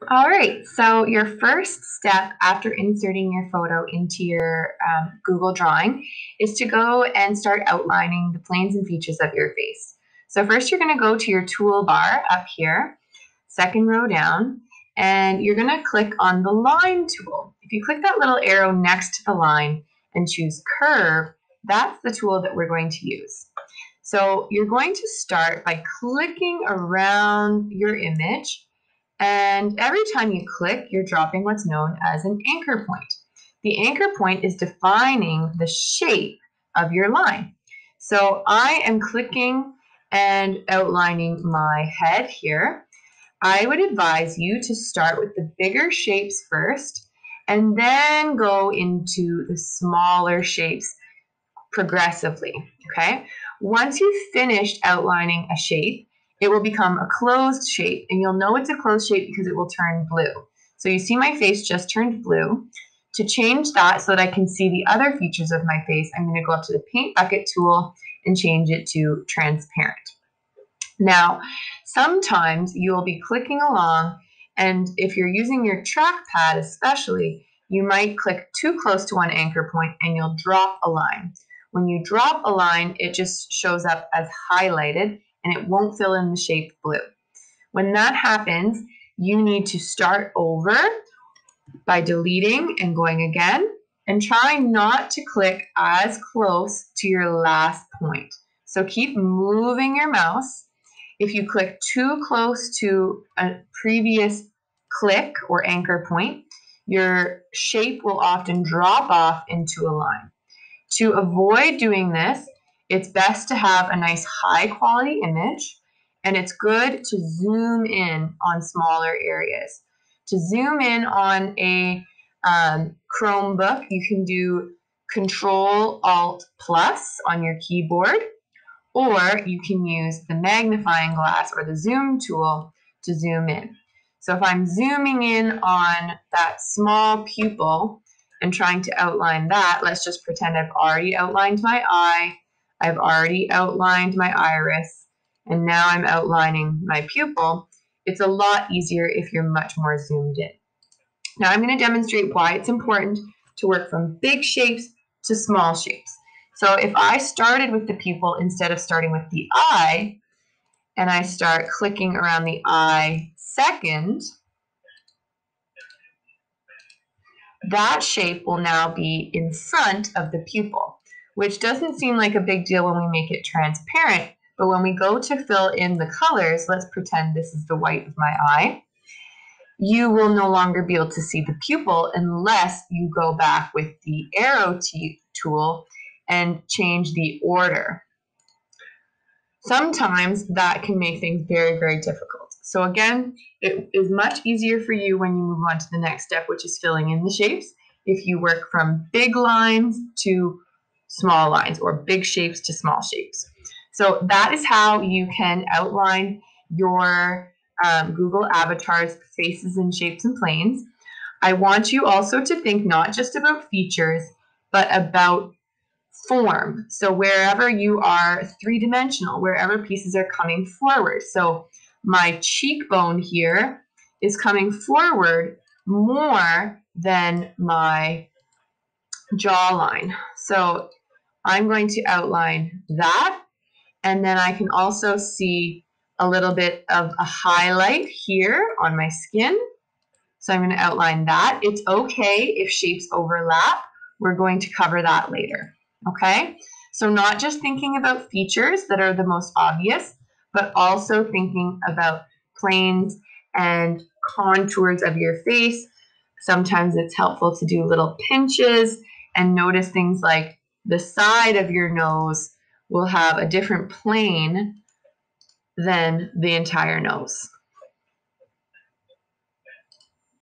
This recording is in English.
All right, so your first step after inserting your photo into your Google Drawing is to go and start outlining the planes and features of your face. So first you're going to go to your toolbar up here, second row down, and you're going to click on the line tool. If you click that little arrow next to the line and choose curve, that's the tool that we're going to use. So you're going to start by clicking around your image, and every time you click, you're dropping what's known as an anchor point. The anchor point is defining the shape of your line. So I am clicking and outlining my head here. I would advise you to start with the bigger shapes first and then go into the smaller shapes progressively, okay? Once you've finished outlining a shape, it will become a closed shape, and you'll know it's a closed shape because it will turn blue. So you see my face just turned blue. To change that so that I can see the other features of my face, I'm going to go up to the paint bucket tool and change it to transparent. Now, sometimes you'll be clicking along, and if you're using your trackpad especially, you might click too close to one anchor point and you'll drop a line. When you drop a line, it just shows up as highlighted and it won't fill in the shape blue. When that happens, you need to start over by deleting and going again, and try not to click as close to your last point. So keep moving your mouse. If you click too close to a previous click or anchor point, your shape will often drop off into a line. To avoid doing this, it's best to have a nice high quality image, and it's good to zoom in on smaller areas. To zoom in on a Chromebook, you can do Control-Alt+ on your keyboard, or you can use the magnifying glass or the zoom tool to zoom in. So if I'm zooming in on that small pupil and trying to outline that, let's just pretend I've already outlined my eye, I've already outlined my iris, and now I'm outlining my pupil. It's a lot easier if you're much more zoomed in. Now I'm going to demonstrate why it's important to work from big shapes to small shapes. So if I started with the pupil instead of starting with the eye, and I start clicking around the eye second, that shape will now be in front of the pupil, which doesn't seem like a big deal when we make it transparent, but when we go to fill in the colors, let's pretend this is the white of my eye, you will no longer be able to see the pupil unless you go back with the arrow tool and change the order. Sometimes that can make things very, very difficult. So again, it is much easier for you when you move on to the next step, which is filling in the shapes, if you work from big lines to small lines or big shapes to small shapes. So that is how you can outline your Google avatars, faces and shapes and planes. I want you also to think not just about features, but about form. So wherever you are three-dimensional, wherever pieces are coming forward. So my cheekbone here is coming forward more than my jawline. So I'm going to outline that, and then I can also see a little bit of a highlight here on my skin. So I'm going to outline that. It's okay if shapes overlap. We're going to cover that later. Okay? So not just thinking about features that are the most obvious, but also thinking about planes and contours of your face. Sometimes it's helpful to do little pinches and notice things like the side of your nose will have a different plane than the entire nose.